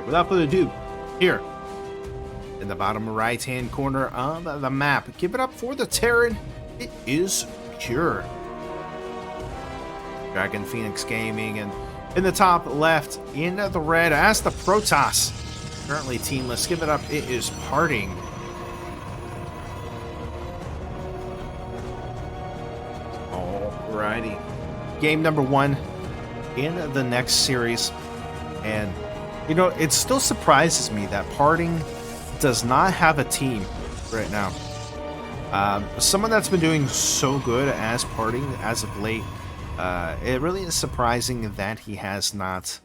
Alright, without further ado, here, in the bottom right-hand corner of the map, give it up for the Terran. It is Pure. Dragon Phoenix Gaming, and in the top left, in the red, as the Protoss. Currently teamless, give it up, it is Parting. Alrighty. Game number 1 in the next series. And, you know, it still surprises me that Parting does not have a team right now. Someone that's been doing so good as Parting as of late, it really is surprising that he has not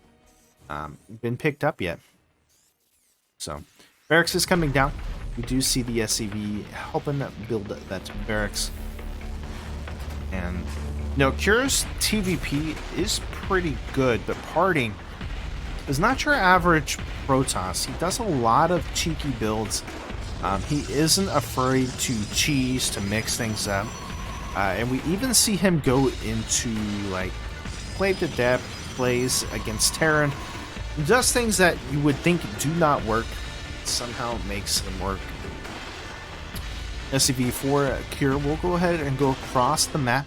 been picked up yet. So, barracks is coming down. We do see the SCV helping build that barracks. And, you know, Cure's TVP is pretty good, but Parting is not your average Protoss. He does a lot of cheeky builds. He isn't afraid to cheese, to mix things up. And we even see him go into, like, play to depth plays against Terran. He does things that you would think do not work, somehow makes them work. SCV for Cure will go ahead and go across the map.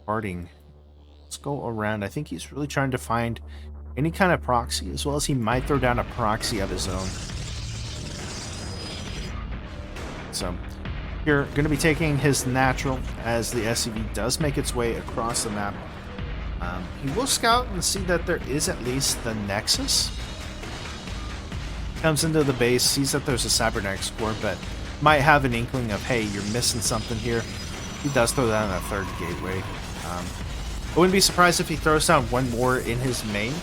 Parting. Let's go around. I think he's really trying to find any kind of proxy, as well as he might throw down a proxy of his own. So, you're going to be taking his natural as the SCV does make its way across the map. He will scout and see that there is at least the Nexus. Comes into the base, sees that there's a cybernetics core, but might have an inkling of, hey, you're missing something here. He does throw down a third gateway. I wouldn't be surprised if he throws down one more in his main.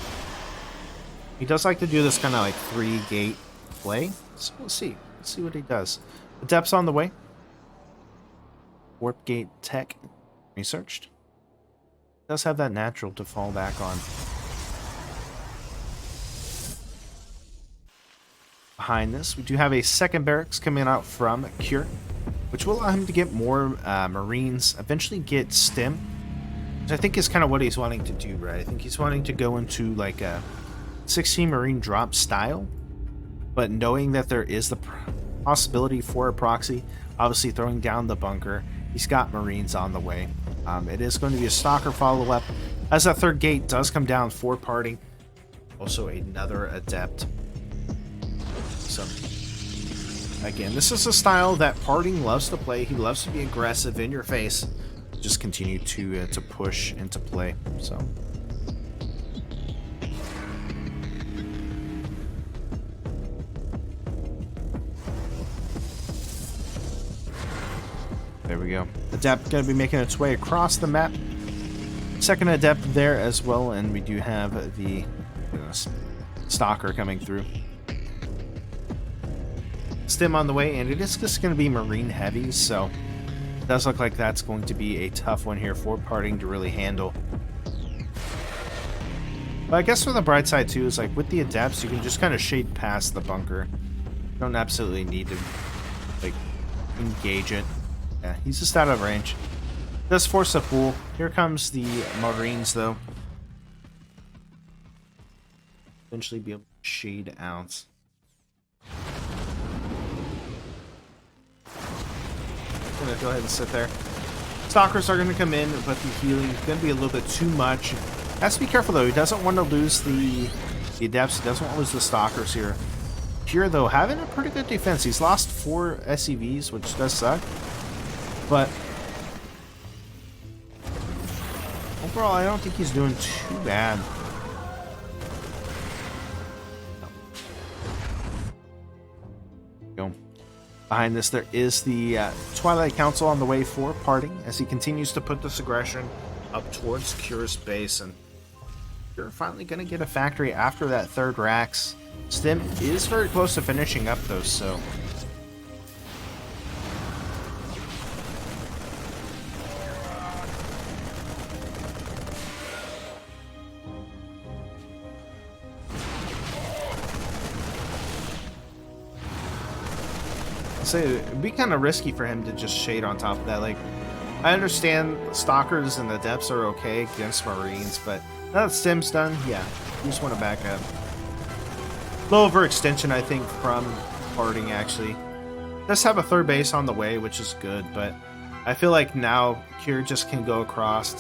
He does like to do this kind of like 3-gate play, so we'll see. Let's see what he does. The depth's on the way. Warp gate tech researched. Does have that natural to fall back on. Behind this, we do have a second barracks coming out from Cure, which will allow him to get more Marines, eventually get STEM, which I think is kind of what he's wanting to do, right? I think he's wanting to go into like a 16 Marine drop style, but knowing that there is the possibility for a proxy, obviously throwing down the bunker, he's got Marines on the way. It is going to be a Stalker follow-up, as that third gate does come down for Parting. Also another Adept. So, again, this is a style that Parting loves to play. He loves to be aggressive in your face. Just continue to push into play. So, there we go. Adept going to be making its way across the map. Second Adept there as well, and we do have the Stalker coming through. Stim on the way, and it is just going to be Marine heavy, so it does look like that's going to be a tough one here for Parting to really handle. But I guess from the bright side too is, like, with the Adepts, you can just kind of shade past the bunker. You don't absolutely need to, like, engage it. Yeah, he's just out of range. Does force a pool. Here comes the Marines, though. Eventually be able to shade out. I'm gonna go ahead and sit there. Stalkers are gonna come in, but the healing is gonna be a little bit too much. Has to be careful though. He doesn't want to lose the Adepts. He doesn't want to lose the Stalkers here. Pure though, having a pretty good defense. He's lost 4 SCVs, which does suck. But overall, I don't think he's doing too bad. Go. Behind this, there is the Twilight Council on the way for Parting as he continues to put this aggression up towards Cure's base. And Cure finally going to get a factory after that third Rax. Stim is very close to finishing up though, so it'd be kind of risky for him to just shade on top of that. Like, I understand Stalkers and the Depths are okay against Marines, but now that Stim's done, yeah, you just want to back up. Little overextension, I think, from parting, actually. Does have a third base on the way, which is good, but I feel like now Kir just can go across.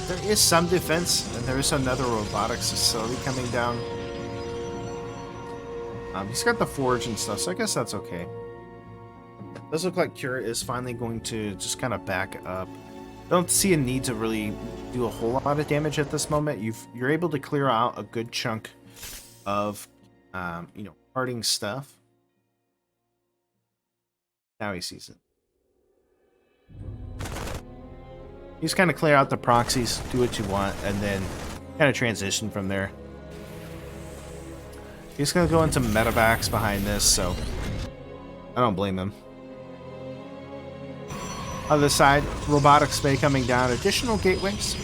There is some defense, and there is another robotics facility coming down. He's got the forge and stuff, so I guess that's okay. Does look like Kir is finally going to just kind of back up. Don't see a need to really do a whole lot of damage at this moment. You're able to clear out a good chunk of, you know, parting stuff. Now he sees it. You just kind of clear out the proxies, do what you want, and then kind of transition from there. He's going to go into medevacs behind this, so I don't blame him. Other side, robotics bay coming down, additional gateways.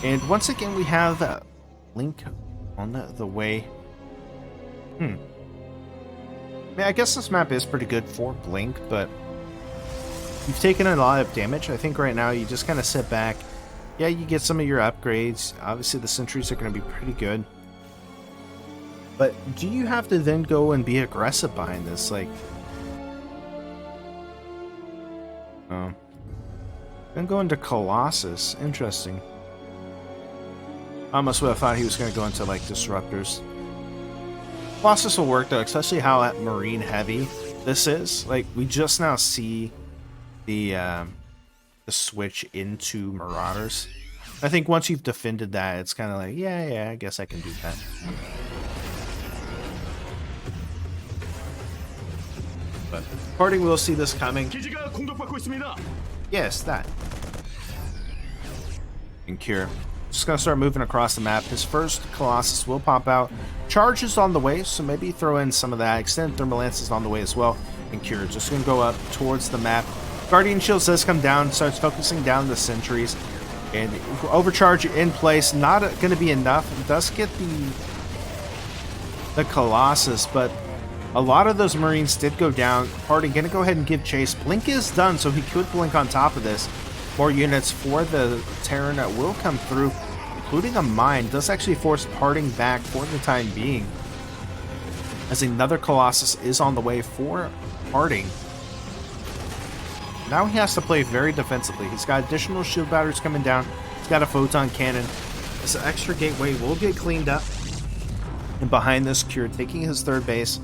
And once again, we have Link on the way. I mean, I guess this map is pretty good for Blink, but you've taken a lot of damage. I think right now you just kind of sit back. Yeah, you get some of your upgrades. Obviously, the sentries are going to be pretty good. But do you have to then go and be aggressive behind this? Like, then go into Colossus. Interesting. I almost would have thought he was going to go into, like, Disruptors. Colossus will work, though, especially how marine heavy this is. Like, we just now see the switch into Marauders. I think once you've defended that, it's kind of like, yeah, I guess I can do that. But parting will see this coming. Yes, that. And Kir. Just gonna start moving across the map. His first Colossus will pop out. Charges on the way, so maybe throw in some of that. Extended Thermal Lances on the way as well. And Kir just gonna go up towards the map. Guardian Shields does come down, starts focusing down the sentries. And overcharge in place, not gonna be enough. It does get the Colossus, but a lot of those Marines did go down. Party gonna go ahead and give chase. Blink is done, so he could blink on top of this. More units for the Terran that will come through, including a mine. Does actually force parting back for the time being, as another Colossus is on the way for parting. Now he has to play very defensively. He's got additional shield batteries coming down. He's got a photon cannon. This extra gateway will get cleaned up. And behind this, Kir taking his third base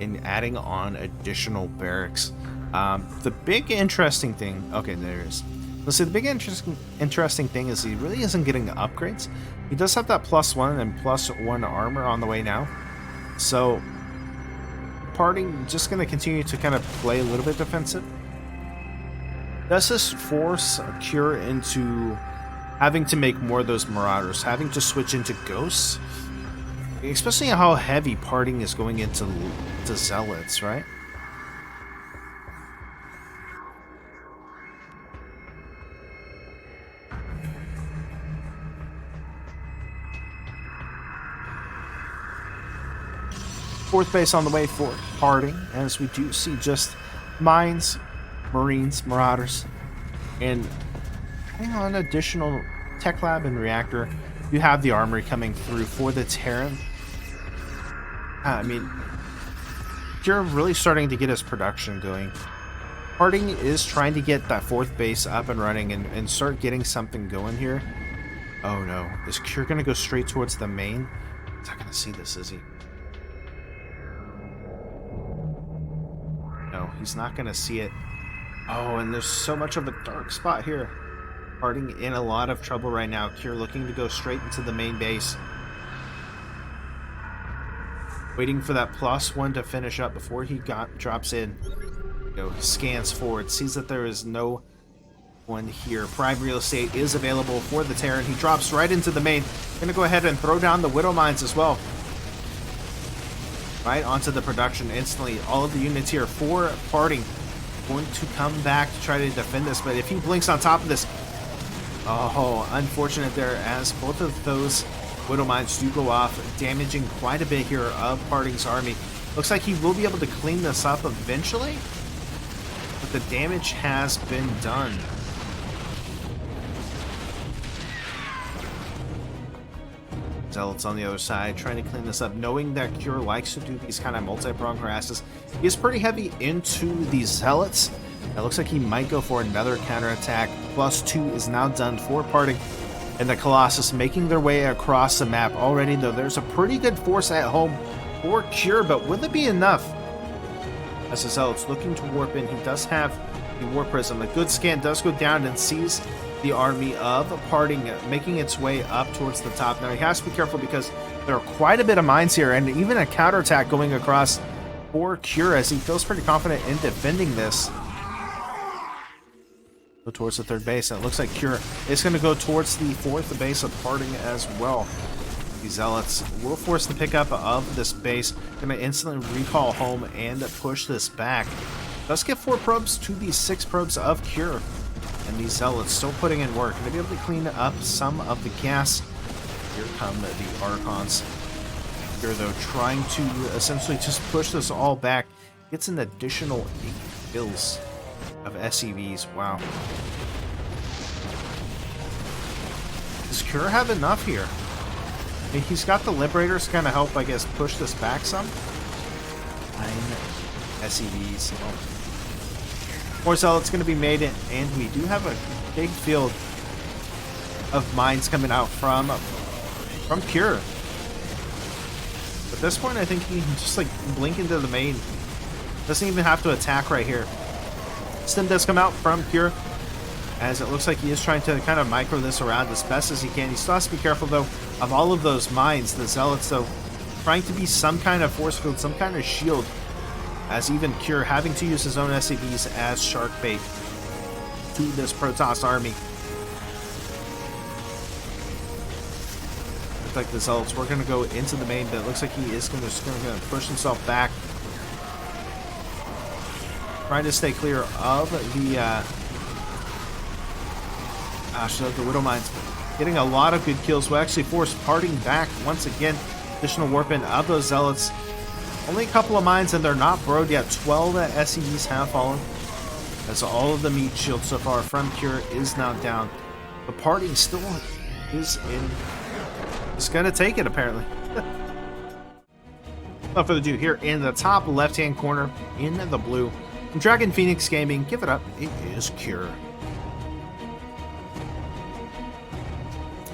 and adding on additional barracks. The big interesting thing... Okay, there it is. Let's see, the big interesting thing is he really isn't getting upgrades. He does have that +1 and +1 armor on the way now. So, parting just going to continue to kind of play a little bit defensive. Does this force Kir into having to make more of those Marauders, having to switch into Ghosts? Especially how heavy parting is going into Zealots, right? Fourth base on the way for parting, as we do see just mines, Marines, Marauders, and adding on additional tech lab and reactor. You have the armory coming through for the Terran. I mean, you're really starting to get his production going. Parting is trying to get that fourth base up and running and start getting something going here. Oh no, is Kir going to go straight towards the main? He's not going to see this, is he? No, he's not going to see it. Oh, and there's so much of a dark spot here. Parting in a lot of trouble right now. Kir looking to go straight into the main base. Waiting for that +1 to finish up before he drops in. Scans forward, sees that there is no one here. Prime real estate is available for the Terran. He drops right into the main. Gonna go ahead and throw down the Widow Mines as well. Right onto the production instantly. All of the units here for parting going to come back to try to defend this, but if he blinks on top of this, oh, unfortunate there, as both of those Widow Mines do go off, damaging quite a bit here of Parting's army. Looks like he will be able to clean this up eventually, but the damage has been done. Zealots on the other side, trying to clean this up, knowing that Cure likes to do these kind of multi-pronged harasses. He is pretty heavy into these Zealots. It looks like he might go for another counterattack. +2 is now done for parting. And the Colossus making their way across the map already, though there's a pretty good force at home for Cure, but will it be enough? As the Zealot's looking to warp in, he does have the Warp Prism. A good scan does go down and sees the army of parting making its way up towards the top. Now he has to be careful because there are quite a bit of mines here, and even a counterattack going across for Cure as he feels pretty confident in defending this. Go towards the third base, and it looks like Cure is going to go towards the fourth base of parting as well. The Zealots will force the pickup of this base, going to instantly recall home and push this back. Does get 4 probes to the 6 probes of Cure. And these Zealots still putting in work. Going to be able to clean up some of the gas. Here come the Archons. Here, though, trying to essentially just push this all back. Gets an additional 8 kills of SCVs. Wow. Does Cure have enough here? I mean, he's got the Liberators to kind of help, I guess, push this back some. 9 SCVs. Oh. More Zealots going to be made, and we do have a big field of mines coming out from Cure. At this point, I think he can just like blink into the main. Doesn't even have to attack right here. Stim does come out from Cure, as it looks like he is trying to kind of micro this around as best as he can. He still has to be careful, though, of all of those mines. The Zealots, though, trying to be some kind of force field, some kind of shield, as even Cure having to use his own SCVs as shark bait to this Protoss army. Looks like the Zealots were going to go into the main, but it looks like he is going to push himself back. Trying to stay clear of the the Widow Mines. Getting a lot of good kills. Will actually force parting back once again. Additional warp in of those Zealots. Only a couple of mines, and they're not broed yet. 12 SCVs have fallen, as all of the meat shield so far from Cure is now down. The party still is in. It's going to take it, apparently. Without further ado, here in the top left-hand corner, in the blue, from Dragon Phoenix Gaming, give it up. It is Cure.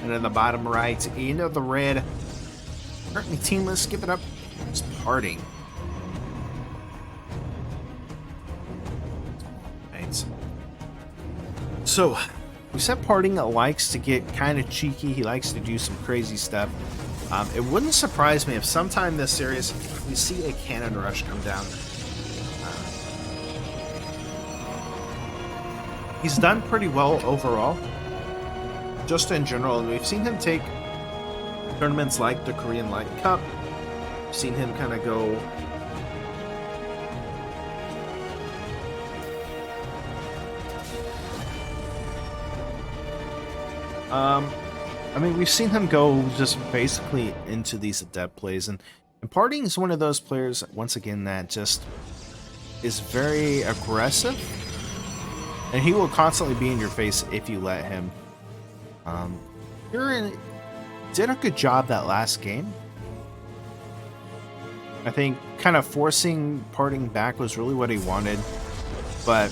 And in the bottom right, in the red, currently teamless, give it up. It's parting. Right. So, we said parting likes to get kind of cheeky. He likes to do some crazy stuff. It wouldn't surprise me if sometime this series we see a cannon rush come down. He's done pretty well overall, just in general, and we've seen him take tournaments like the Korean Light Cup. We've seen him kind of go I mean, we've seen him go just basically into these adept plays, and Parting is one of those players, once again, that just is very aggressive, and he will constantly be in your face if you let him. Did a good job that last game. I think kind of forcing Parting back was really what he wanted, but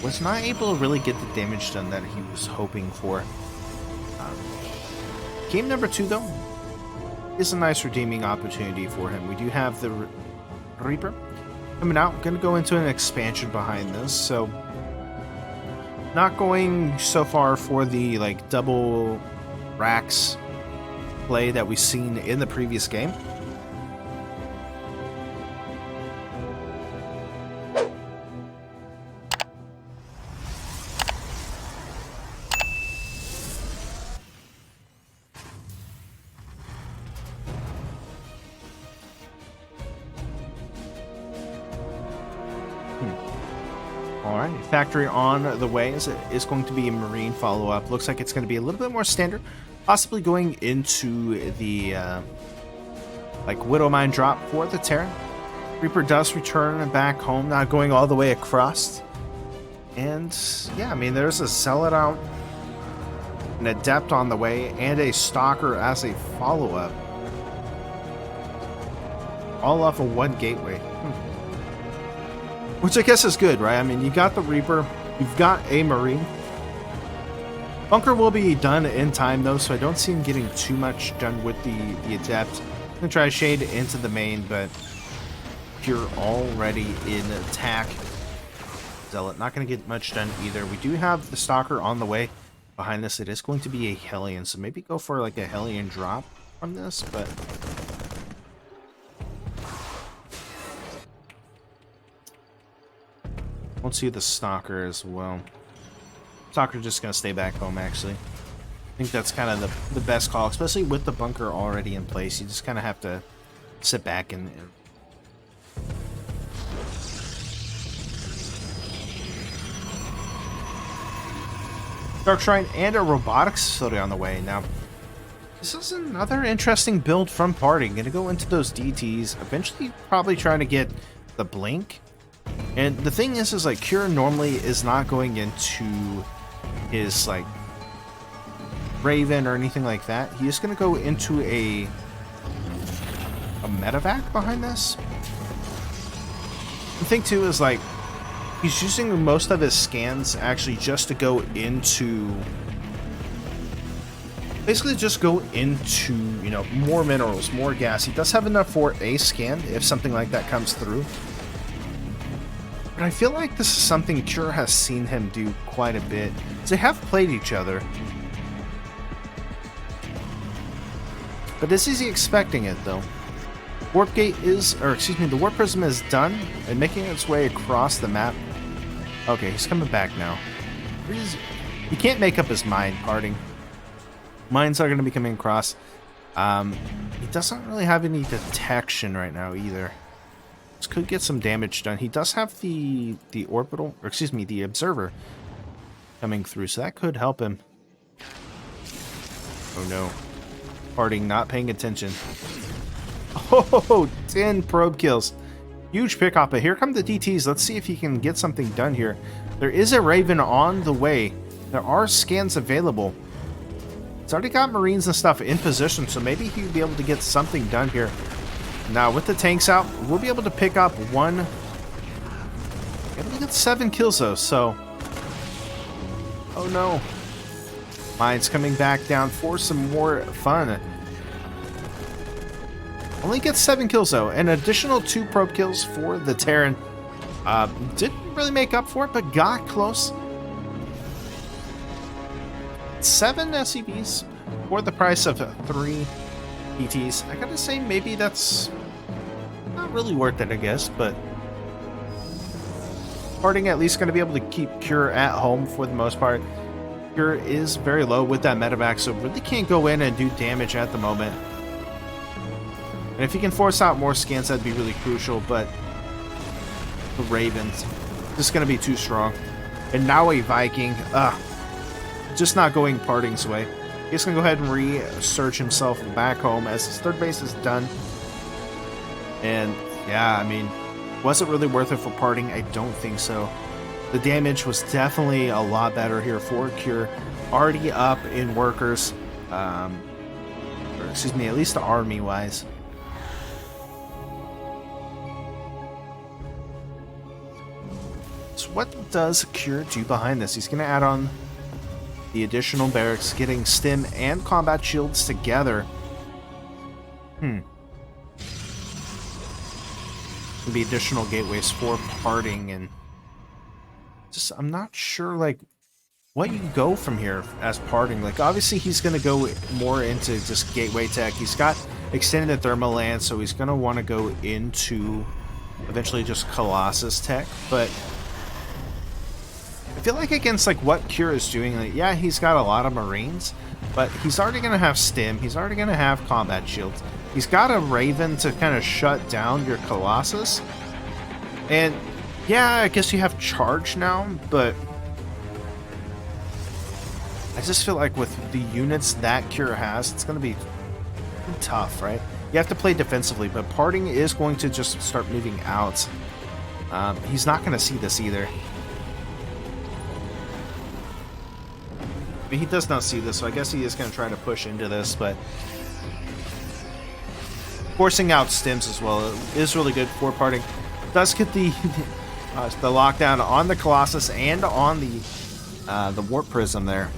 was not able to really get the damage done that he was hoping for. Game number 2, though, is a nice redeeming opportunity for him. We do have the Reaper coming out. Going to go into an expansion behind this, so not going so far for the like double racks play that we've seen in the previous game. Alright, factory on the way is going to be a Marine follow-up. Looks like it's going to be a little bit more standard, possibly going into the like Widow Mine drop for the Terran. Reaper does return back home, not going all the way across. And yeah, I mean, there's a Zealot out an Adept on the way, and a Stalker as a follow-up. All off of one gateway. Which I guess is good, right? I mean, you got the Reaper, you've got a Marine. Bunker will be done in time, though, so I don't see him getting too much done with the Adept. I'm going to try to shade into the main, but you're already in attack. Zealot not going to get much done either. We do have the Stalker on the way. Behind this, it is going to be a Hellion, so maybe go for like a Hellion drop from this, but won't see the Stalker as well. Stalker just going to stay back home, actually. I think that's kind of the best call, especially with the bunker already in place. You just kind of have to sit back and Dark Shrine and a robotics facility on the way. Now, this is another interesting build from Parting. Gonna go into those DTs, eventually probably trying to get the Blink. And the thing is like, Cure normally is not going into his, like, Raven or anything like that. He is gonna go into a medevac behind this. The thing, too, is, like, he's using most of his scans actually just to go into... basically just go into, you know, more minerals, more gas. He does have enough for a scan if something like that comes through. But I feel like this is something Cure has seen him do quite a bit. They have played each other. But is he expecting it, though? Warp Gate is... or, excuse me, the Warp Prism is done and making its way across the map. Okay, he's coming back now. He can't make up his mind, Parting. Mines are going to be coming across. He doesn't really have any detection right now either. This could get some damage done. He does have the orbital, or excuse me, the observer coming through, so that could help him. Oh no. Parting not paying attention. Oh, 10 probe kills. Huge pickup, but here come the DTs. Let's see if he can get something done here. There is a Raven on the way. There are scans available. It's already got Marines and stuff in position, so maybe he'll be able to get something done here. Now, with the tanks out, we'll be able to pick up one. Able to get 7 kills, though, so... oh, no. Mines coming back down for some more fun. Only gets 7 kills, though. An additional 2 probe kills for the Terran. Didn't really make up for it, but got close. 7 SCVs for the price of 3 ETs. I gotta say, maybe that's not really worth it, I guess, but Parting at least going to be able to keep Cure at home for the most part. Cure is very low with that medevac, so really can't go in and do damage at the moment. And if he can force out more scans, that'd be really crucial, but the Ravens just going to be too strong. And now a Viking. Just not going Parting's way. He's going to go ahead and research himself back home as his third base is done. And yeah, I mean, was it really worth it for Parting? I don't think so. The damage was definitely a lot better here for Cure. Already up in workers. Or excuse me, at least army-wise. So what does Cure do behind this? He's going to add on the additional barracks, getting stim and combat shields together. Maybe additional gateways for Parting, and just I'm not sure like what you go from here as Parting. Like obviously he's gonna go more into just gateway tech. He's got extended thermal land, so he's gonna want to go into eventually just Colossus tech, but I feel like against like what Cure is doing, like yeah, he's got a lot of Marines, but he's already gonna have stim, he's already gonna have combat shields, he's got a Raven to kind of shut down your Colossus, and yeah, I guess you have charge now, but I just feel like with the units that Cure has, it's gonna be tough, right? You have to play defensively, but Parting is going to just start moving out. He's not gonna see this either. I mean, he does not see this, so I guess he is going to try to push into this, but forcing out stims as well is really good for parting. Does get the lockdown on the Colossus and on the Warp Prism there.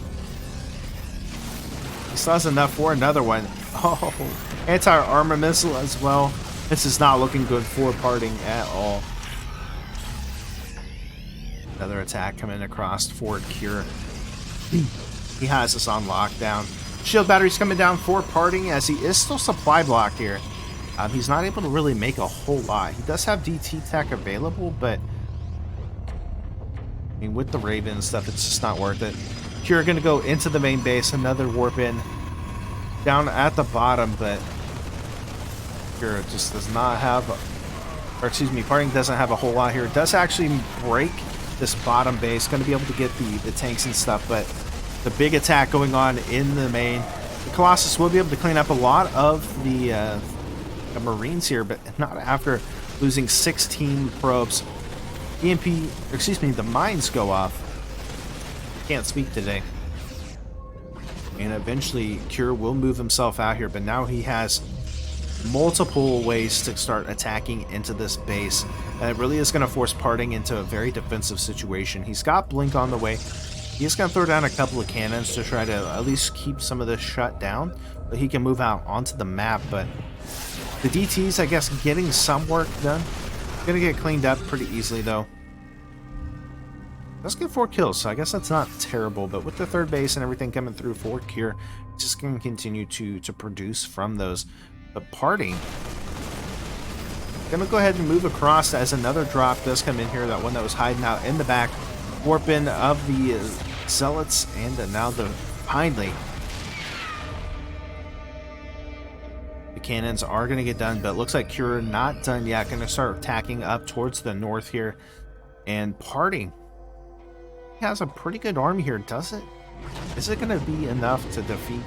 He still has enough for another one. Oh, anti-armor missile as well. This is not looking good for parting at all. Another attack coming across for Cure. He has this on lockdown. Shield batteries coming down for parting as he is still supply blocked here. He's not able to really make a whole lot. He does have DT tech available, but I mean, with the Raven and stuff, it's just not worth it. Cure going to go into the main base, another warp in down at the bottom, but Cure just does not have, or excuse me, parting doesn't have a whole lot here. It does actually break this bottom base, going to be able to get the tanks and stuff, but the big attack going on in the main. The Colossus will be able to clean up a lot of the Marines here, but not after losing 16 probes. EMP, or excuse me, the mines go off. Can't speak today. And eventually Cure will move himself out here, but now he has multiple ways to start attacking into this base. And it really is going to force parting into a very defensive situation. He's got Blink on the way. He's going to throw down a couple of cannons to try to at least keep some of this shut down, but he can move out onto the map. But the DTs, I guess, getting some work done. Gonna get cleaned up pretty easily, though. Let's get 4 kills, so I guess that's not terrible. But with the third base and everything coming through for Cure, just gonna continue to produce from those. But parting, gonna go ahead and move across as another drop does come in here. That one that was hiding out in the back, warp in of the Zealots, and now the finally. Cannons are going to get done, but it looks like Cure not done yet. Going to start attacking up towards the north here. And parting, he has a pretty good army here, does it? Is it going to be enough to defeat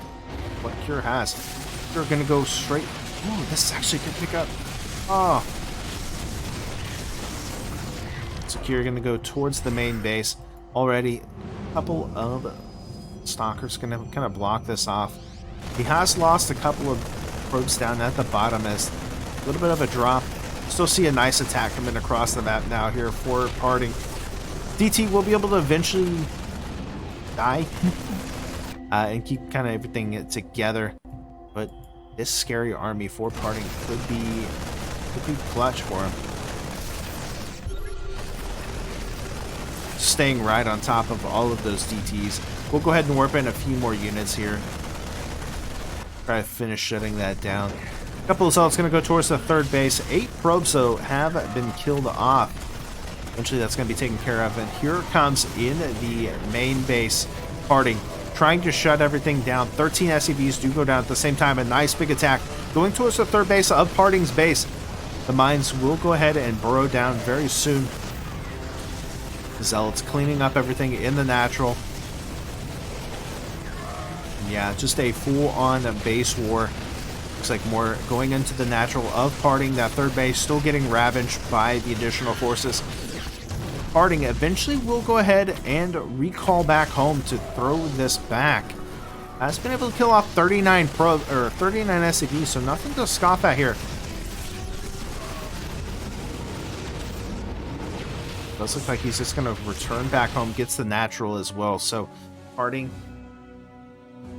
what Cure has? Cure going to go straight. Ooh, this is actually a good pickup. Oh. So Cure going to go towards the main base. Already a couple of stalkers going to kind of block this off. He has lost a couple of probes down at the bottom as a little bit of a drop. Still see a nice attack coming across the map now here for parting. DT will be able to eventually die and keep kind of everything together, but this scary army for parting could be clutch for him. Staying right on top of all of those DTs. We'll go ahead and warp in a few more units here. Try to finish shutting that down. A couple of Zealots going to go towards the third base. 8 probes, though, have been killed off. Eventually, that's going to be taken care of. And here comes in the main base, parting, trying to shut everything down. 13 SCVs do go down at the same time. A nice big attack going towards the third base of parting's base. The mines will go ahead and burrow down very soon. The Zealots cleaning up everything in the natural. Yeah, just a full-on base war. Looks like more going into the natural of parting. That third base still getting ravaged by the additional forces. Parting eventually will go ahead and recall back home to throw this back. Has been able to kill off 39 SCVs, so nothing to scoff at here. Does look like he's just going to return back home, gets the natural as well. So parting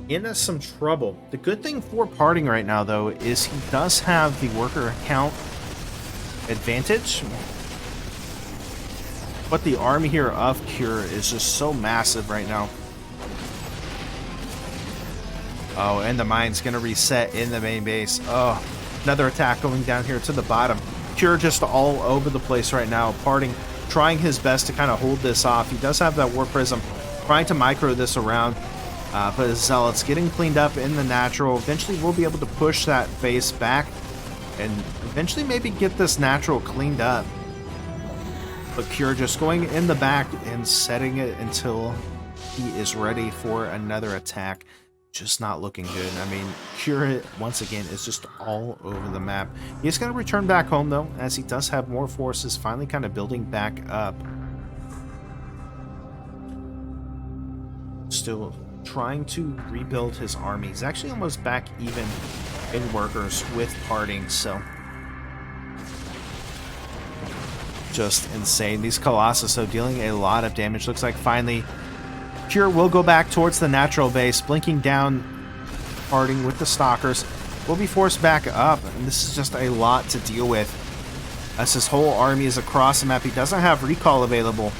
in some trouble. The good thing for parting right now, though, is he does have the worker count advantage. But the army here of Cure is just so massive right now. Oh, and the mine's going to reset in the main base. Oh, another attack going down here to the bottom. Cure just all over the place right now. Parting, trying his best to kind of hold this off. He does have that War Prism, trying to micro this around. But his Zealots getting cleaned up in the natural. Eventually we'll be able to push that base back and eventually maybe get this natural cleaned up. But Cure just going in the back and setting it until he is ready for another attack. Just not looking good. I mean, Cure, once again, is just all over the map. He's going to return back home, though, as he does have more forces finally kind of building back up. Still trying to rebuild his army. He's actually almost back even in workers with parting, so just insane. These Colossus, so dealing a lot of damage. Looks like finally Cure will go back towards the natural base, blinking down, parting with the Stalkers. Will be forced back up, and this is just a lot to deal with, as his whole army is across the map. He doesn't have recall available,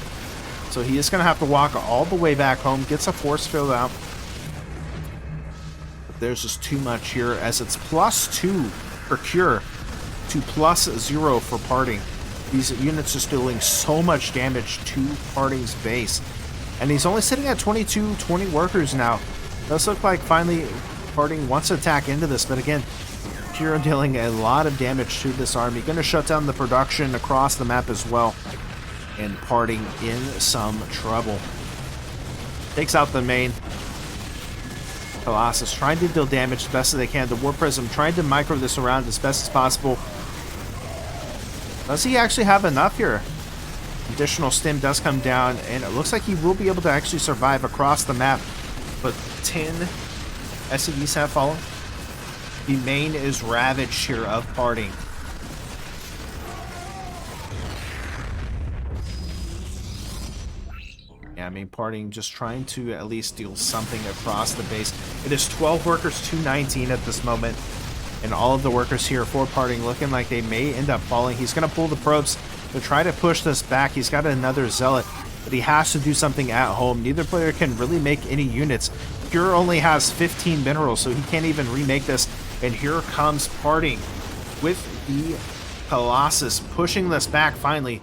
so he is going to have to walk all the way back home. Gets a force field out. But there's just too much here, as it's +2 for Cure to +0 for parting. These units just dealing so much damage to parting's base. And he's only sitting at 20 workers now. Does look like finally parting wants to attack into this, but again, Cure dealing a lot of damage to this army. Going to shut down the production across the map as well. And parting in some trouble. Takes out the main. Colossus trying to deal damage as best as they can. The War Prism trying to micro this around as best as possible. Does he actually have enough here? Additional stim does come down, and it looks like he will be able to actually survive across the map. But 10 SCVs have fallen. The main is ravaged here of parting. Yeah, I mean, parting just trying to at least deal something across the base. It is 12 workers to 19 at this moment. And all of the workers here for parting looking like they may end up falling. He's going to pull the probes to try to push this back. He's got another zealot, but he has to do something at home. Neither player can really make any units. Cure only has 15 minerals, so he can't even remake this. And here comes parting with the Colossus, pushing this back finally.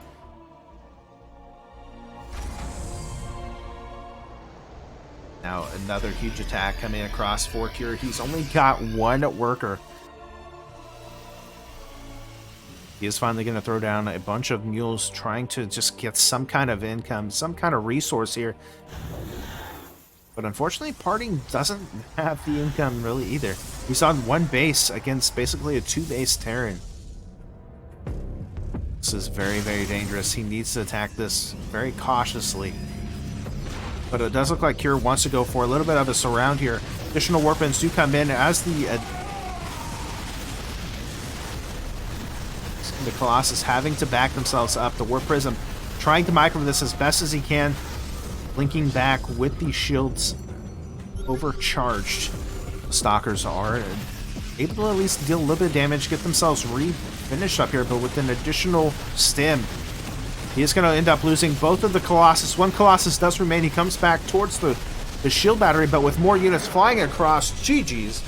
Now another huge attack coming across for Cure. He's only got one worker. He is finally going to throw down a bunch of mules, trying to just get some kind of income, some kind of resource here. But unfortunately, parting doesn't have the income really either. He's on one base against basically a 2-base Terran. This is very, very dangerous. He needs to attack this very cautiously. But it does look like Cure wants to go for a little bit of a surround here. Additional weapons do come in as the Colossus having to back themselves up. The War Prism trying to micro this as best as he can. Linking back with the shields overcharged. The Stalkers are able to at least deal a little bit of damage, get themselves finished up here, but with an additional stim, he is going to end up losing both of the Colossus. One Colossus does remain. He comes back towards the shield battery, but with more units flying across. GG's.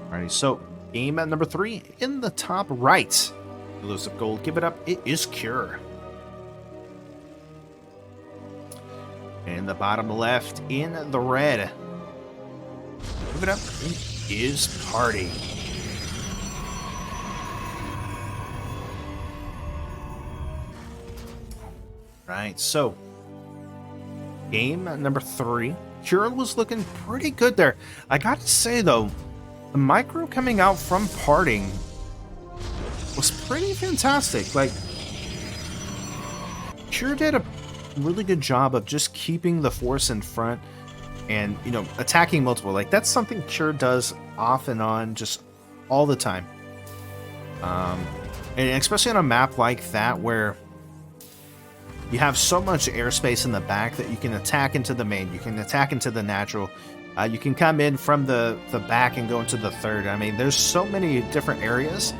Alrighty, so game at number 3 in the top right. Elusive gold, give it up. It is Cure. In the bottom left, in the red, give it up. It is Party. Right, so game number 3. Cure was looking pretty good there. I got to say though, the micro coming out from parting was pretty fantastic. Like, Cure did a really good job of just keeping the force in front and, you know, attacking multiple. Like, that's something Cure does off and on, just all the time. And especially on a map like that where you have so much airspace in the back that you can attack into the main, you can attack into the natural, you can come in from the back and go into the third. I mean, there's so many different areas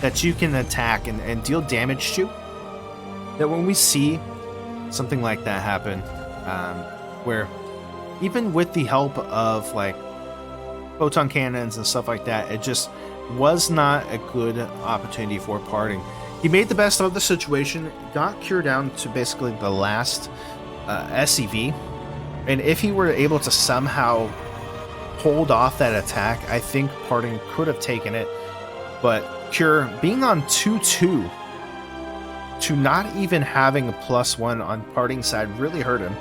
that you can attack and deal damage to, that when we see something like that happen, where even with the help of like photon cannons and stuff like that, it just was not a good opportunity for parting. He made the best of the situation, got Cure down to basically the last SCV, and if he were able to somehow hold off that attack, I think parting could have taken it. But Cure being on 2-2 to not even having a +1 on parting's side really hurt him.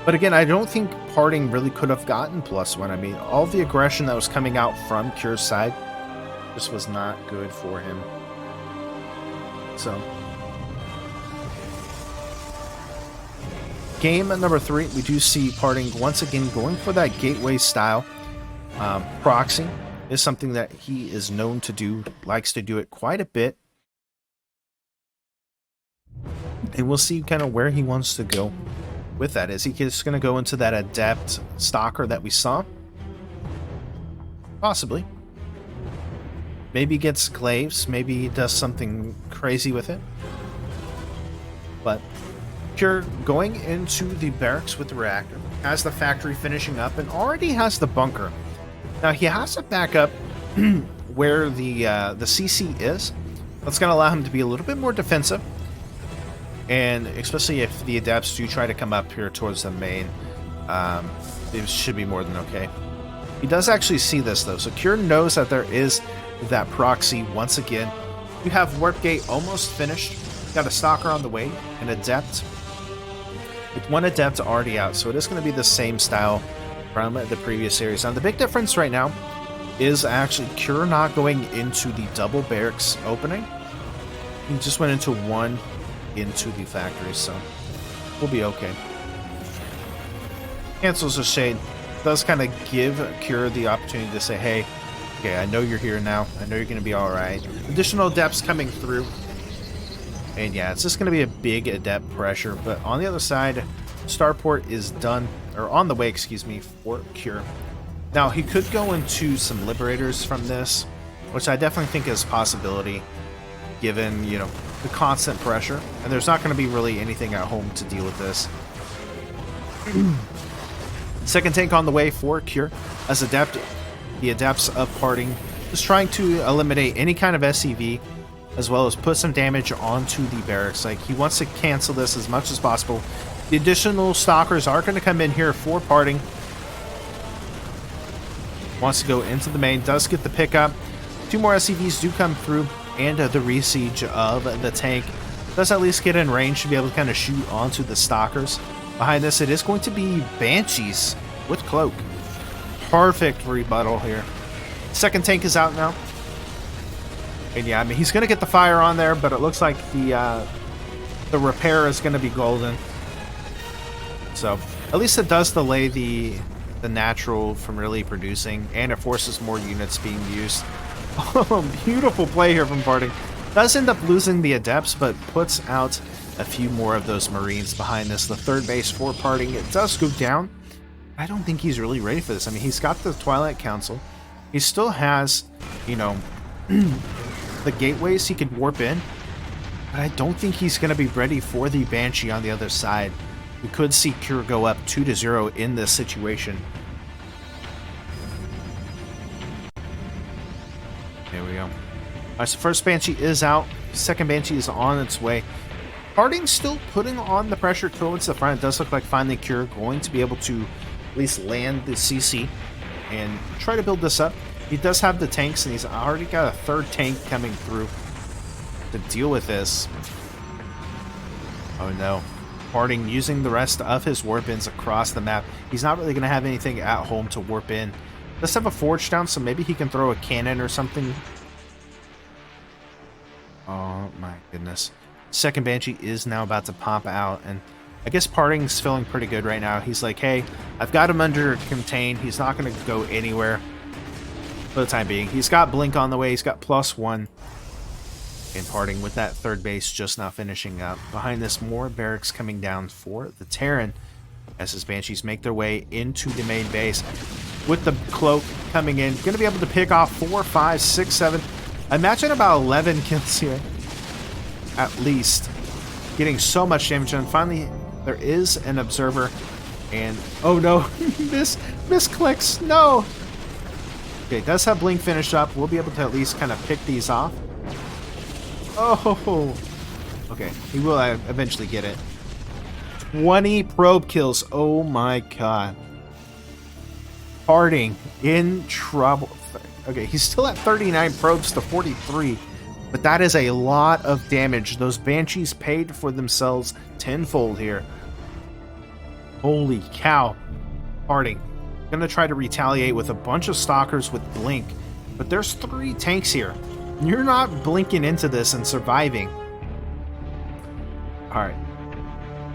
But again, I don't think parting really could have gotten +1. I mean, all the aggression that was coming out from Cure's side just was not good for him. So game number 3, we do see Parting once again going for that gateway style. Proxy is something that he is known to do, likes to do it quite a bit. And we'll see kind of where he wants to go with that. Is he just going to go into that adept stalker that we saw? Possibly. Maybe he gets glaives, maybe he does something crazy with it. But Cure going into the barracks with the reactor, has the factory finishing up, and already has the bunker. Now he has to back up where the CC is. That's going to allow him to be a little bit more defensive. And especially if the adepts do try to come up here towards the main, it should be more than okay. He does actually see this though, so Cure knows that there is that proxy once again. You have Warp Gate almost finished. Got a Stalker on the way, an Adept. With one Adept already out, so it is going to be the same style from the previous series. Now the big difference right now is actually Cure not going into the double barracks opening. He just went into one into the factory, so we'll be okay. Cancels a shade. Does kind of give Cure the opportunity to say, hey, okay, I know you're here now. I know you're going to be alright. Additional adepts coming through. And yeah, it's just going to be a big adept pressure. But on the other side, Starport is done, or on the way, excuse me, for Cure. Now, he could go into some Liberators from this, which I definitely think is a possibility, given, you know, the constant pressure. And there's not going to be really anything at home to deal with this. Second tank on the way for Cure. As Adept, the Adepts of Parting, just trying to eliminate any kind of SCV, as well as put some damage onto the barracks. Like, he wants to cancel this as much as possible. The additional Stalkers are going to come in here for Parting. Wants to go into the main, does get the pickup. 2 more SCVs do come through, and the re-siege of the tank does at least get in range to be able to kind of shoot onto the Stalkers. Behind this, it is going to be Banshees with Cloak. Perfect rebuttal here. Second tank is out now. And yeah, I mean, he's going to get the fire on there, but it looks like the repair is going to be golden. So, at least it does delay the natural from really producing, and it forces more units being used. Oh, beautiful play here from Parting. Does end up losing the Adepts, but puts out a few more of those Marines behind this. The third base for Parting, it does go down. I don't think he's really ready for this. I mean, he's got the Twilight Council. He still has, you know, the gateways he could warp in. But I don't think he's going to be ready for the Banshee on the other side. We could see Cure go up 2-0 in this situation. There we go. All right, so first Banshee is out. Second Banshee is on its way. Parting still putting on the pressure towards the front. It does look like finally Cure going to be able to at least land the CC and try to build this up. He does have the tanks, and he's already got a third tank coming through to deal with this. Oh no. Parting using the rest of his warp-ins across the map. He's not really going to have anything at home to warp in. Does have a forge down, so maybe he can throw a cannon or something. Oh my goodness. Second Banshee is now about to pop out, and I guess Parting's feeling pretty good right now. He's like, hey, I've got him under contain. He's not going to go anywhere for the time being. He's got Blink on the way. He's got +1. And Parting with that third base just now finishing up. Behind this, more barracks coming down for the Terran as his Banshees make their way into the main base. With the Cloak coming in, going to be able to pick off 4, 5, 6, 7. I imagine about 11 kills here. At least. Getting so much damage done. Finally, there is an Observer. And, oh no, misclicks, no! Okay, does have Blink finished up. We'll be able to at least kind of pick these off. Oh! Okay, he will eventually get it. 20 probe kills, oh my god. Parting in trouble. Okay, he's still at 39 probes to 43. But that is a lot of damage. Those Banshees paid for themselves tenfold here. Holy cow. Parting. Gonna try to retaliate with a bunch of Stalkers with Blink. But there's 3 tanks here. You're not blinking into this and surviving. Alright.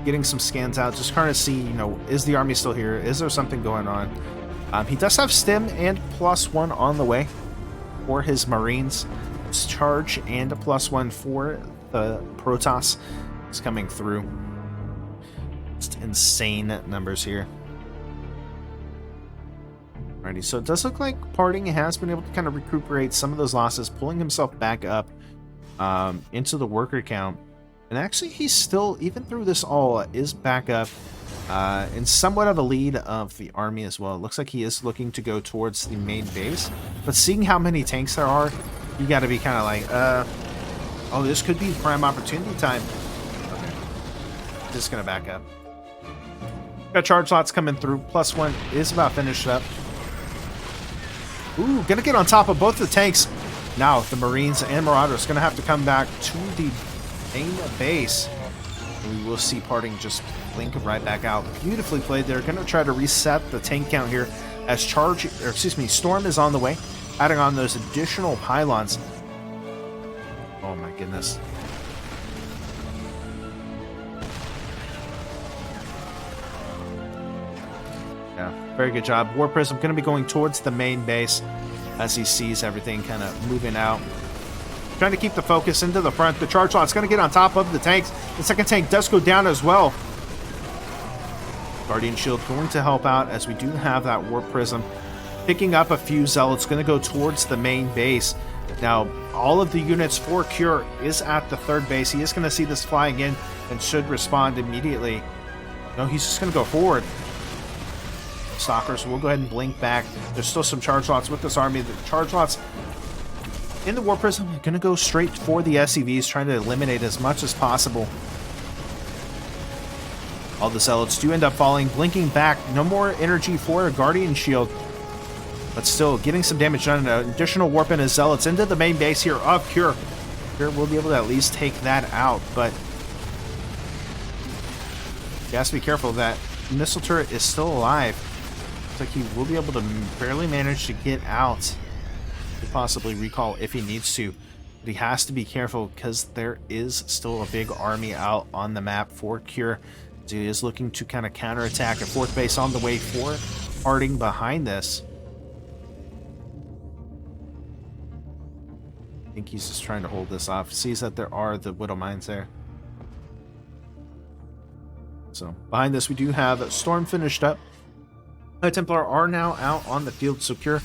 getting some scans out, just kind of see, you know, is the army still here? Is there something going on? He does have stim and +1 on the way for his Marines. His charge and a +1 for the Protoss is coming through. Just insane numbers here. Alrighty, so it does look like Parting has been able to kind of recuperate some of those losses, pulling himself back up into the worker count. And actually, he's still, even through this all, is back up in somewhat of a lead of the army as well. It looks like he is looking to go towards the main base. But seeing how many tanks there are, you got to be kind of like, oh, this could be prime opportunity time. Okay. Just going to back up. Got charge lots coming through. +1 is about finished up. Ooh, gonna get on top of both the tanks. Now, the Marines and Marauders gonna have to come back to the main base. We will see Parting just blink right back out. Beautifully played there. Gonna try to reset the tank count here as Storm is on the way, adding on those additional pylons. Oh my goodness. Yeah, very good job. War Prism going to be going towards the main base as he sees everything kind of moving out. Trying to keep the focus into the front. The charge lot's going to get on top of the tanks. The second tank does go down as well. Guardian Shield going to help out as we do have that War Prism. Picking up a few Zealots, going to go towards the main base. Now, all of the units for Cure is at the third base. He is going to see this flying in and should respond immediately. No, he's just going to go forward. Stalkers will go ahead and blink back. There's still some charge lots with this army. The charge lots in the War Prism are going to go straight for the SCVs, trying to eliminate as much as possible. All the Zealots do end up falling, blinking back. No more energy for a Guardian Shield, but still getting some damage done. An additional warp in his Zealots into the main base here of Cure. Cure will be able to at least take that out, but you have to be careful. That missile turret is still alive. Looks like he will be able to barely manage to get out. Could possibly recall if he needs to, but he has to be careful because there is still a big army out on the map for Cure. So he is looking to kind of counterattack a fourth base on the way for Parting behind this. I think he's just trying to hold this off. Sees that there are the Widow Mines there. So behind this, we do have Storm finished up. The Templar are now out on the field, so Cure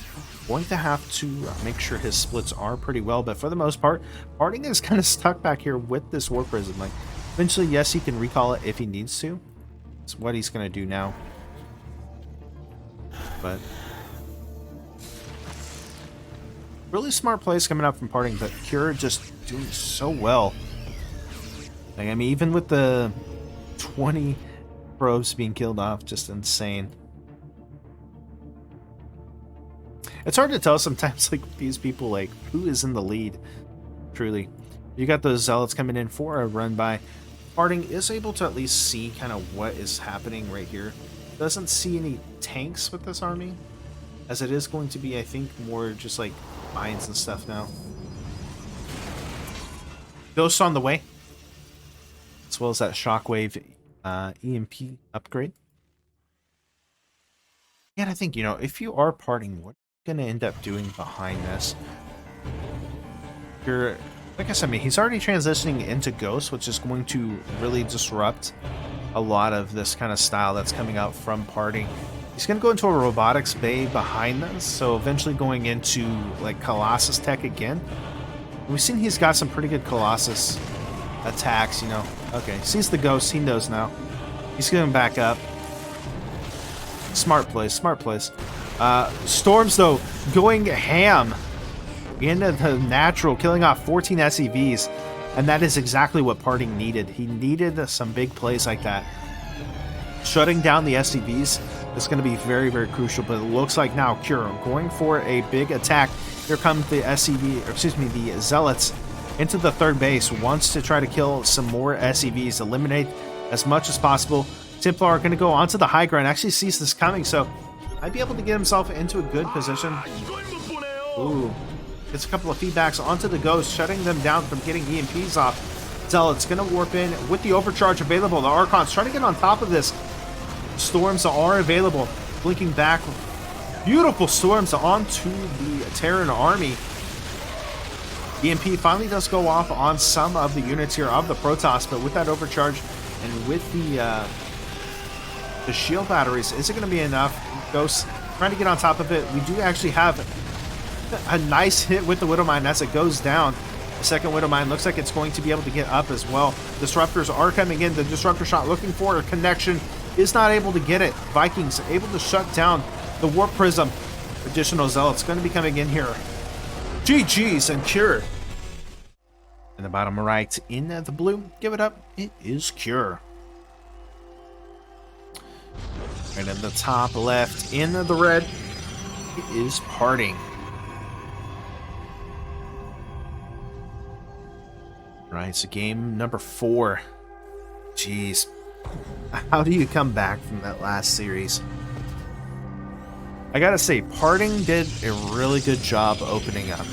going to have to make sure his splits are pretty well, but for the most part, Parting is kind of stuck back here with this War Prism. Like, eventually, yes, he can recall it if he needs to. It's what he's going to do now. But really smart plays coming up from Parting, but Cure just doing so well. Like, I mean, even with the 20 probes being killed off, just insane. It's hard to tell sometimes, like, these people, like, who is in the lead, truly. You got those Zealots coming in for a run by. Parting is able to at least see kind of what is happening right here. Doesn't see any tanks with this army, as it is going to be, I think, more just like mines and stuff now. Ghosts on the way, as well as that Shockwave EMP upgrade. And I think, you know, if you are Parting, what are you going to end up doing behind this? You're, like I said, I mean, he's already transitioning into Ghost, which is going to really disrupt a lot of this kind of style that's coming out from Parting. He's going to go into a robotics bay behind this, so eventually going into like Colossus tech again. We've seen he's got some pretty good Colossus attacks, you know. Okay, sees the Ghost, he knows now. He's going back up. Smart plays, smart plays. Storms, though, going ham into the natural, killing off 14 SCVs, and that is exactly what Parting needed. He needed some big plays like that. Shutting down the SCVs is going to be very, very crucial, but it looks like now Cure going for a big attack. Here comes the SCV, or excuse me, the Zealots into the third base, wants to try to kill some more SCVs, eliminate as much as possible. Templar are going to go onto the high ground, actually sees this coming, so might be able to get himself into a good position. Ooh, gets a couple of feedbacks onto the Ghost, shutting them down from getting EMPs off. Zealot's going to warp in with the overcharge available. The Archon's trying to get on top of this. Storms are available. Blinking back. Beautiful storms onto the Terran army. EMP finally does go off on some of the units here of the Protoss, but with that overcharge and with the shield batteries, is it going to be enough? Ghost trying to get on top of it. We do actually have a nice hit with the Widow Mine as it goes down. The second Widow Mine looks like it's going to be able to get up as well. Disruptors are coming in. The Disruptor shot looking for a connection is not able to get it. Vikings able to shut down the Warp Prism. Additional Zealots going to be coming in here. GG's and Cure. In the bottom right, in the blue, give it up. It is Cure. And in the top left, in the red, it is Parting. Right, so game number 4. Jeez. How do you come back from that last series? I gotta say, Parting did a really good job opening up.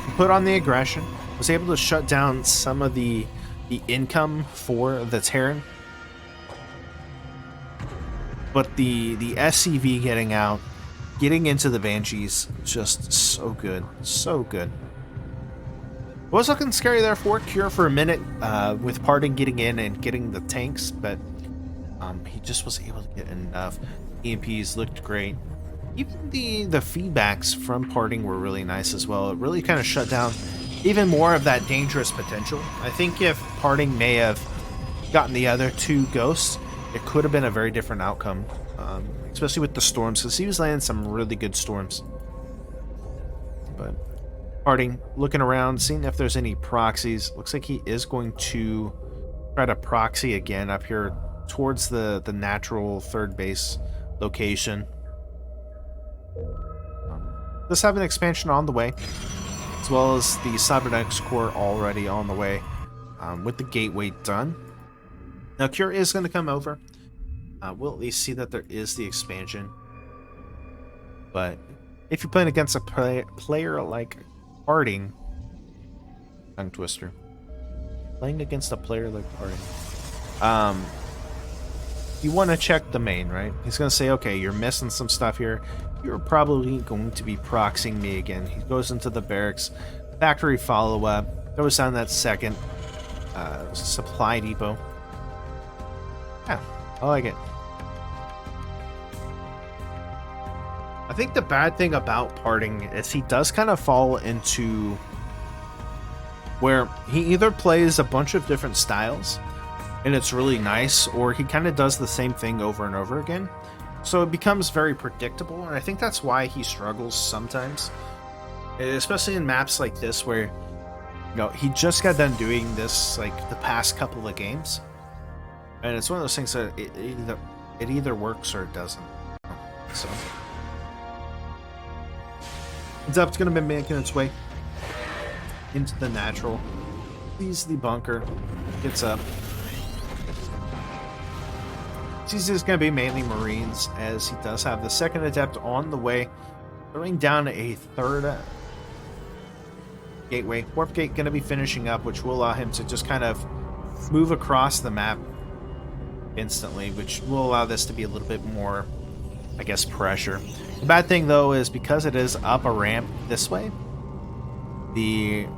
He put on the aggression, was able to shut down some of the income for the Terran. But the SCV getting out, getting into the Banshees, just so good. So good. It was looking scary there for Cure for a minute, with Parting getting in and getting the tanks, but he just was able to get enough. EMPs looked great. Even the feedbacks from Parting were really nice as well. It really kind of shut down even more of that dangerous potential. I think if Parting may have gotten the other 2 ghosts, it could have been a very different outcome, especially with the storms, because he was landing some really good storms. But Parting, looking around, seeing if there's any proxies. Looks like he is going to try to proxy again up here towards the natural third base location. Does have an expansion on the way, as well as the Cybernetics core already on the way, with the gateway done. Now Cure is going to come over. We'll at least see that there is the expansion. But if you're playing against a player like Parting, tongue twister. Playing against a player like Parting, you want to check the main, right? He's going to say, okay, you're missing some stuff here. You're probably going to be proxying me again. He goes into the barracks, factory follow-up, goes down that second supply depot. Yeah, I like it. I think the bad thing about Parting is he does kind of fall into where he either plays a bunch of different styles and it's really nice, or he kind of does the same thing over and over again. So it becomes very predictable, and I think that's why he struggles sometimes, especially in maps like this where, you know, he just got done doing this like the past couple of games, and it's one of those things that it either works or it doesn't. So it's going to be making its way into the natural. Sees the bunker, gets up. He's just going to be mainly Marines, as he does have the second Adept on the way, throwing down a third gateway. Warp Gate going to be finishing up, which will allow him to just kind of move across the map instantly, which will allow this to be a little bit more, I guess, pressure. The bad thing, though, is because it is up a ramp this way, the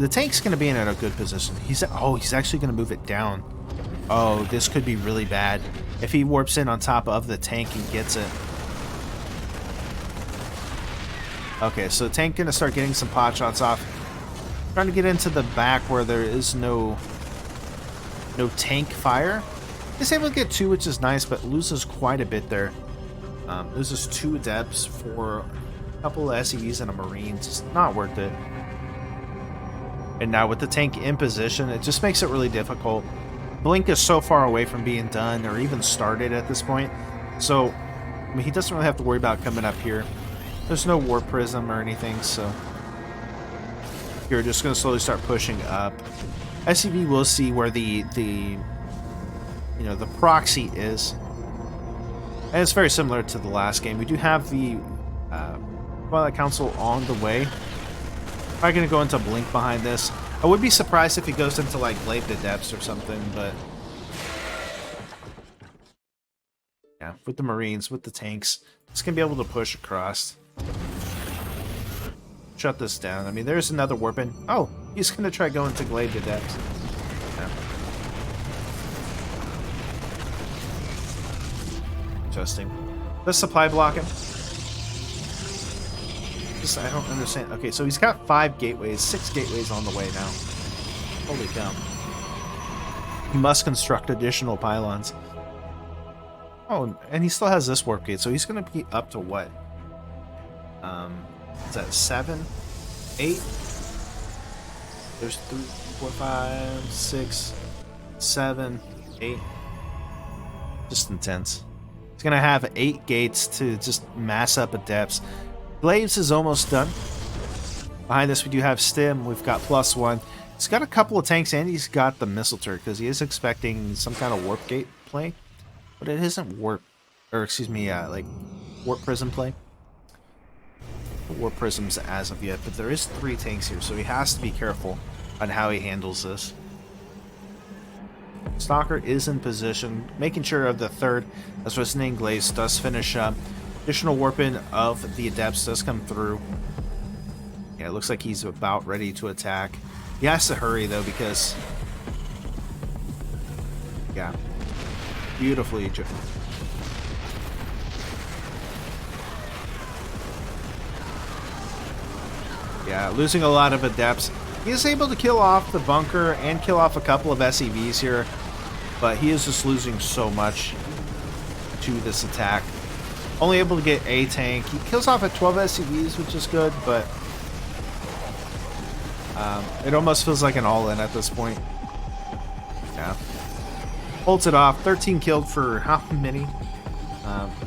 tank's going to be in a good position. He's actually going to move it down. Oh, this could be really bad if he warps in on top of the tank and gets it. Okay, so the tank going to start getting some pot shots off. Trying to get into the back where there is no tank fire. He's able to get 2, which is nice, but loses quite a bit there. Loses 2 adepts for a couple of SEVs and a Marine. It's not worth it. And now with the tank in position, it just makes it really difficult. Blink is so far away from being done or even started at this point. So, I mean, he doesn't really have to worry about coming up here. There's no Warp Prism or anything, so you're just going to slowly start pushing up. SCV will see where the proxy is. And it's very similar to the last game. We do have the Twilight Council on the way. I'm going to go into Blink behind this. I would be surprised if he goes into like Glaive to Depths or something, but yeah, with the Marines, with the tanks, it's gonna be able to push across. Shut this down. I mean, there's another warping. Oh, he's gonna try going to Glaive to Depths. Yeah. Interesting. Does supply block him? I don't understand. Okay, so he's got 5 gateways, 6 gateways on the way now. Holy cow. He must construct additional pylons. Oh, and he still has this warp gate, so he's going to be up to what? Is that 7? 8? There's 3, 4, 5, 6, 7, 8. Just intense. He's going to have 8 gates to just mass up at depths. Glaives is almost done. Behind this, we do have Stim. We've got +1. He's got a couple of tanks, and he's got the missile turret, because he is expecting some kind of warp gate play. But it isn't warp, or excuse me, like warp prism play. Warp prisms as of yet, but there is 3 tanks here, so he has to be careful on how he handles this. Stalker is in position, making sure of the 3rd. As Resonating Glaives does finish up. Additional warping of the Adepts does come through. Yeah, it looks like he's about ready to attack. He has to hurry, though, because... yeah. Beautifully. Yeah, losing a lot of Adepts. He is able to kill off the bunker and kill off a couple of SCVs here, but he is just losing so much to this attack. Only able to get a tank. He kills off at 12 SCVs, which is good, but it almost feels like an all-in at this point. Yeah. Holds it off. 13 killed for how many?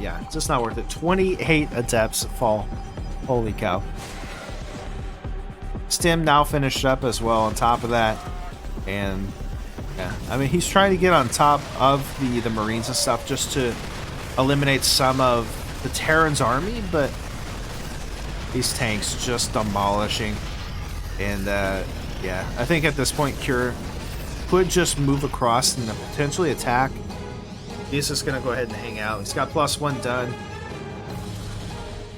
Yeah, it's just not worth it. 28 Adepts fall. Holy cow. Stim now finished up as well on top of that. And yeah, I mean, he's trying to get on top of the Marines and stuff just to eliminate some of the Terran's army, but these tanks just demolishing. And yeah, I think at this point Cure could just move across and potentially attack. He's just gonna go ahead and hang out. He's got +1 done.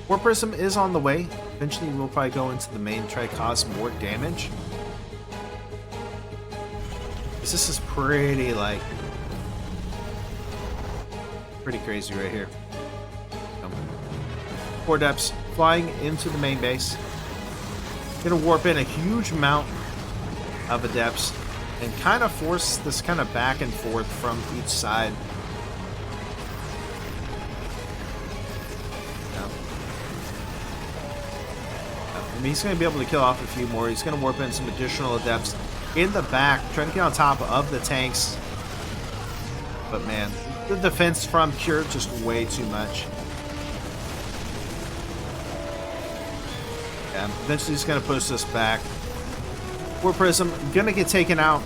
Warp Prism is on the way. Eventually we'll probably go into the main, try to cause more damage. This is pretty, like, pretty crazy right here. 4 Adepts flying into the main base. Gonna warp in a huge amount of Adepts and kind of force this kind of back and forth from each side. I mean, he's going to be able to kill off a few more. He's going to warp in some additional Adepts in the back, trying to get on top of the tanks. But man, the defense from Cure just way too much. Yeah, eventually he's going to push this back. Warp Prism going to get taken out.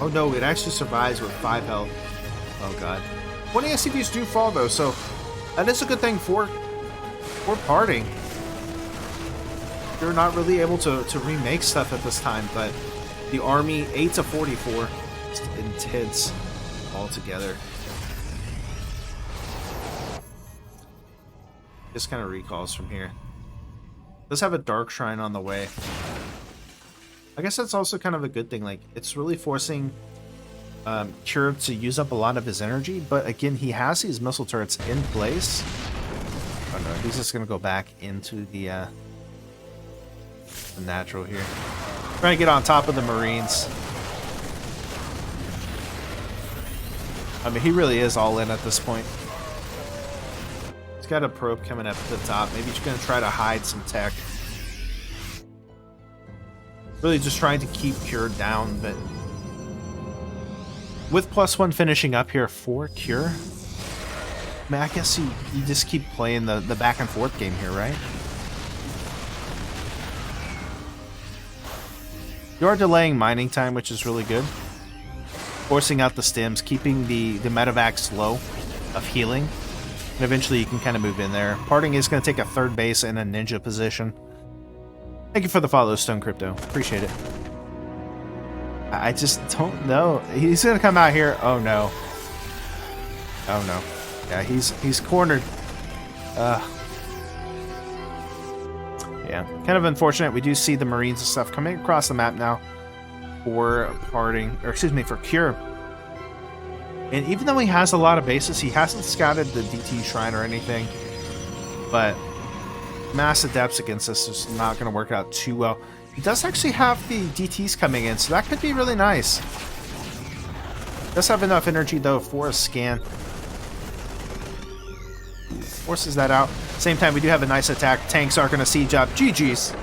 Oh no, it actually survives with 5 health. Oh god. 20 SCVs do fall though, so that is a good thing for parting. You're not really able to remake stuff at this time, but the army 8 to 44, it's intense altogether. Just kind of recalls from here. Does have a Dark Shrine on the way. I guess that's also kind of a good thing. Like, it's really forcing Cure to use up a lot of his energy, but again, he has these missile turrets in place. Oh no, he's just gonna go back into the natural here. Trying to get on top of the Marines. I mean, he really is all in at this point. He's got a probe coming up at the top. Maybe he's going to try to hide some tech. Really just trying to keep Cure down, but with +1 finishing up here for Cure, I mean, I guess you just keep playing the back and forth game here, right? You are delaying mining time, which is really good. Forcing out the stims, keeping the medevacs low of healing. And eventually you can kind of move in there. Parting is going to take a 3rd base in a ninja position. Thank you for the follow, Stone Crypto. Appreciate it. I just don't know. He's gonna come out here. Oh no. Oh no. Yeah, he's cornered. Yeah, kind of unfortunate. We do see the Marines and stuff coming across the map now for parting, or excuse me, for Cure. And even though he has a lot of bases, he hasn't scouted the DT Shrine or anything. But mass adepts against us is not going to work out too well. He does actually have the DTs coming in, so that could be really nice. Does have enough energy though for a scan. Forces that out. Same time, we do have a nice attack. Tanks are going to siege up. GG's.